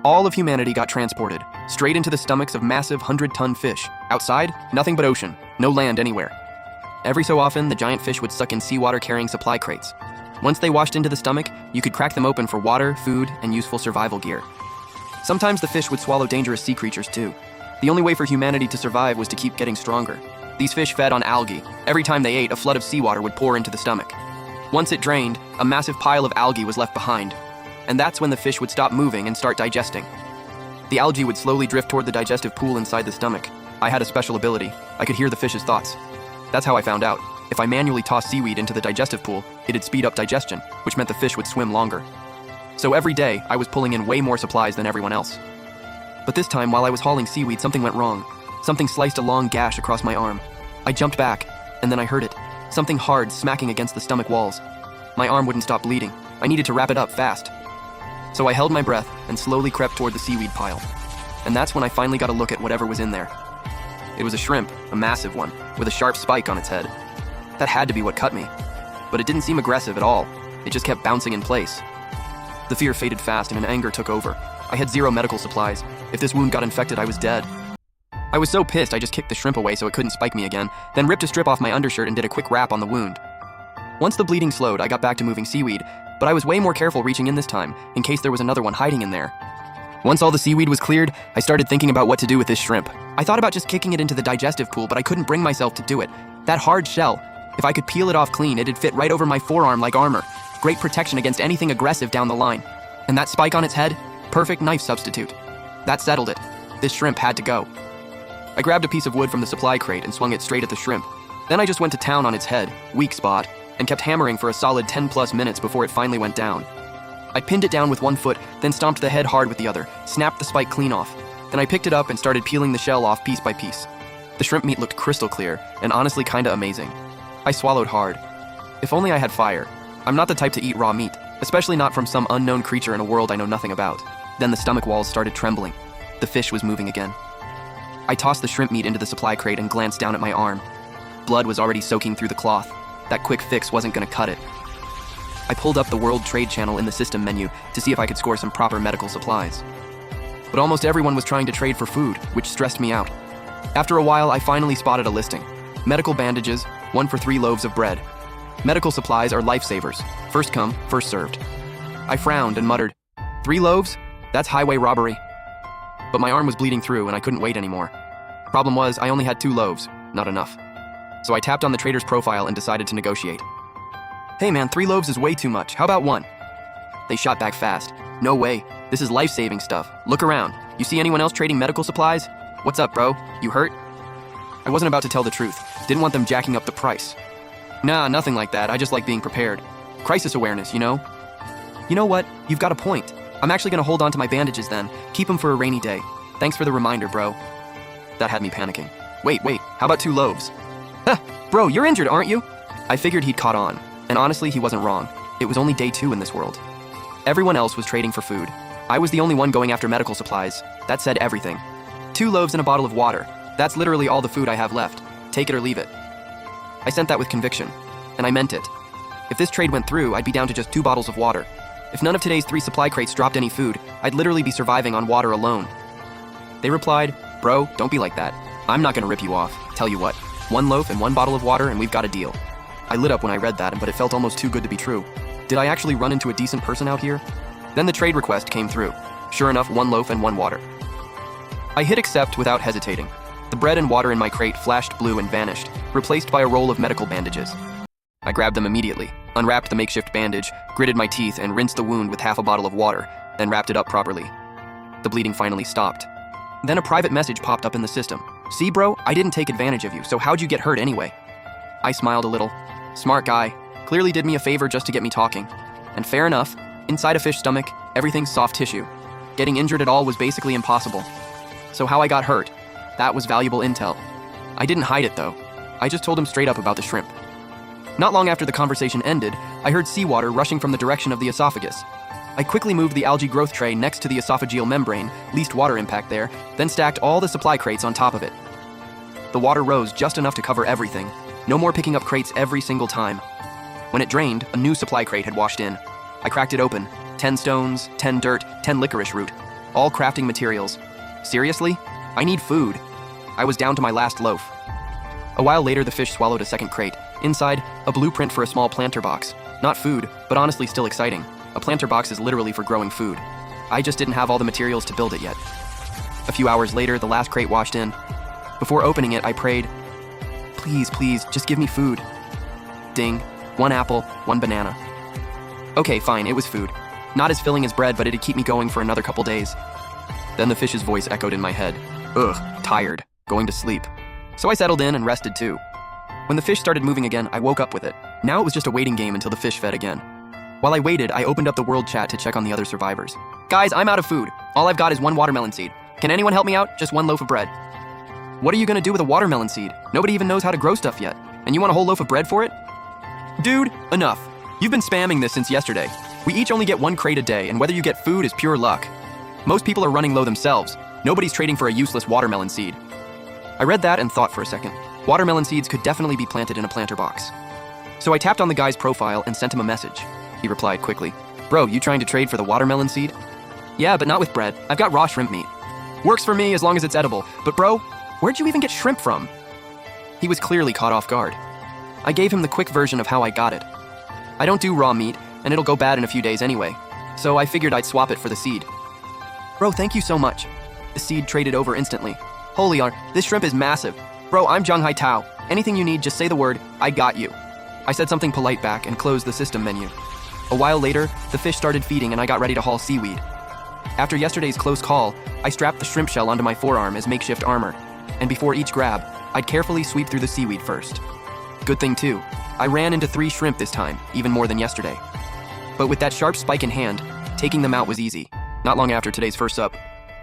All of humanity got transported, straight into the stomachs of massive 100-ton fish. Outside, nothing but ocean, no land anywhere. Every so often, the giant fish would suck in seawater carrying supply crates. Once they washed into the stomach, you could crack them open for water, food, and useful survival gear. Sometimes the fish would swallow dangerous sea creatures too. The only way for humanity to survive was to keep getting stronger. These fish fed on algae. Every time they ate, a flood of seawater would pour into the stomach. Once it drained, a massive pile of algae was left behind. And that's when the fish would stop moving and start digesting. The algae would slowly drift toward the digestive pool inside the stomach. I had a special ability. I could hear the fish's thoughts. That's how I found out. If I manually tossed seaweed into the digestive pool, it'd speed up digestion, which meant the fish would swim longer. So every day, I was pulling in way more supplies than everyone else. But this time, while I was hauling seaweed, something went wrong. Something sliced a long gash across my arm. I jumped back, and then I heard it. Something hard smacking against the stomach walls. My arm wouldn't stop bleeding. I needed to wrap it up fast. So I held my breath and slowly crept toward the seaweed pile. And that's when I finally got a look at whatever was in there. It was a shrimp, a massive one, with a sharp spike on its head. That had to be what cut me. But it didn't seem aggressive at all. It just kept bouncing in place. The fear faded fast and an anger took over. I had zero medical supplies. If this wound got infected, I was dead. I was so pissed I just kicked the shrimp away so it couldn't spike me again, then ripped a strip off my undershirt and did a quick wrap on the wound. Once the bleeding slowed, I got back to moving seaweed, but I was way more careful reaching in this time, in case there was another one hiding in there. Once all the seaweed was cleared, I started thinking about what to do with this shrimp. I thought about just kicking it into the digestive pool, but I couldn't bring myself to do it. That hard shell, if I could peel it off clean, it'd fit right over my forearm like armor. Great protection against anything aggressive down the line. And that spike on its head? Perfect knife substitute. That settled it. This shrimp had to go. I grabbed a piece of wood from the supply crate and swung it straight at the shrimp. Then I just went to town on its head, weak spot, and kept hammering for a solid 10+ minutes before it finally went down. I pinned it down with one foot, then stomped the head hard with the other, snapped the spike clean off. Then I picked it up and started peeling the shell off piece by piece. The shrimp meat looked crystal clear, and honestly kinda amazing. I swallowed hard. If only I had fire. I'm not the type to eat raw meat, especially not from some unknown creature in a world I know nothing about. Then the stomach walls started trembling. The fish was moving again. I tossed the shrimp meat into the supply crate and glanced down at my arm. Blood was already soaking through the cloth. That quick fix wasn't gonna cut it. I pulled up the World Trade Channel in the system menu to see if I could score some proper medical supplies. But almost everyone was trying to trade for food, which stressed me out. After a while, I finally spotted a listing. Medical bandages, 1 for 3 loaves of bread. Medical supplies are lifesavers. First come, first served. I frowned and muttered, 3 loaves? That's highway robbery. But my arm was bleeding through and I couldn't wait anymore. Problem was, I only had 2 loaves, not enough. So I tapped on the trader's profile and decided to negotiate. Hey man, 3 loaves is way too much. How about 1? They shot back fast. No way. This is life-saving stuff. Look around. You see anyone else trading medical supplies? What's up, bro? You hurt? I wasn't about to tell the truth. Didn't want them jacking up the price. Nah, nothing like that. I just like being prepared. Crisis awareness, you know? You know what? You've got a point. I'm actually gonna hold on to my bandages then. Keep them for a rainy day. Thanks for the reminder, bro. That had me panicking. Wait, how about 2 loaves? Huh, bro, you're injured, aren't you? I figured he'd caught on, and honestly, he wasn't wrong. It was only day 2 in this world. Everyone else was trading for food. I was the only one going after medical supplies. That said everything. 2 loaves and a bottle of water. That's literally all the food I have left. Take it or leave it. I sent that with conviction, and I meant it. If this trade went through, I'd be down to just 2 bottles of water. If none of today's 3 supply crates dropped any food, I'd literally be surviving on water alone. They replied, bro, don't be like that. I'm not gonna rip you off. Tell you what, 1 loaf and 1 bottle of water and we've got a deal. I lit up when I read that, but it felt almost too good to be true. Did I actually run into a decent person out here? Then the trade request came through. Sure enough, 1 loaf and 1 water. I hit accept without hesitating. The bread and water in my crate flashed blue and vanished, replaced by a roll of medical bandages. I grabbed them immediately, unwrapped the makeshift bandage, gritted my teeth, and rinsed the wound with half a bottle of water, then wrapped it up properly. The bleeding finally stopped. Then a private message popped up in the system. See, bro, I didn't take advantage of you, so how'd you get hurt anyway? I smiled a little. Smart guy. Clearly did me a favor just to get me talking. And fair enough, inside a fish stomach, everything's soft tissue. Getting injured at all was basically impossible. So how I got hurt, that was valuable intel. I didn't hide it though. I just told him straight up about the shrimp. Not long after the conversation ended, I heard seawater rushing from the direction of the esophagus. I quickly moved the algae growth tray next to the esophageal membrane, least water impact there, then stacked all the supply crates on top of it. The water rose just enough to cover everything. No more picking up crates every single time. When it drained, a new supply crate had washed in. I cracked it open. 10 stones, 10 dirt, 10 licorice root. all crafting materials. Seriously? I need food. I was down to my last loaf. A while later, the fish swallowed a second crate. Inside, a blueprint for a small planter box. Not food, but honestly still exciting. A planter box is literally for growing food. I just didn't have all the materials to build it yet. A few hours later, the last crate washed in. Before opening it, I prayed, "Please, please, just give me food." Ding. 1 apple, 1 banana. Okay, fine, it was food. Not as filling as bread, but it'd keep me going for another couple days. Then the fish's voice echoed in my head. Ugh, tired, going to sleep. So I settled in and rested too. When the fish started moving again, I woke up with it. Now it was just a waiting game until the fish fed again. While I waited, I opened up the world chat to check on the other survivors. Guys, I'm out of food. All I've got is 1 watermelon seed. Can anyone help me out? Just 1 loaf of bread. What are you gonna do with a watermelon seed? Nobody even knows how to grow stuff yet. And you want a whole loaf of bread for it? Dude, enough. You've been spamming this since yesterday. We each only get 1 crate a day, and whether you get food is pure luck. Most people are running low themselves. Nobody's trading for a useless watermelon seed. I read that and thought for a second. Watermelon seeds could definitely be planted in a planter box. So I tapped on the guy's profile and sent him a message. He replied quickly. Bro, you trying to trade for the watermelon seed? Yeah, but not with bread. I've got raw shrimp meat. Works for me as long as it's edible. But bro, where'd you even get shrimp from? He was clearly caught off guard. I gave him the quick version of how I got it. I don't do raw meat, and it'll go bad in a few days anyway. So I figured I'd swap it for the seed. Bro, thank you so much. The seed traded over instantly. Holy R, this shrimp is massive. Bro, I'm Zhang Hai Tao. Anything you need, just say the word, I got you. I said something polite back and closed the system menu. A while later, the fish started feeding and I got ready to haul seaweed. After yesterday's close call, I strapped the shrimp shell onto my forearm as makeshift armor, and before each grab, I'd carefully sweep through the seaweed first. Good thing too, I ran into 3 shrimp this time, even more than yesterday. But with that sharp spike in hand, taking them out was easy. Not long after today's first sup,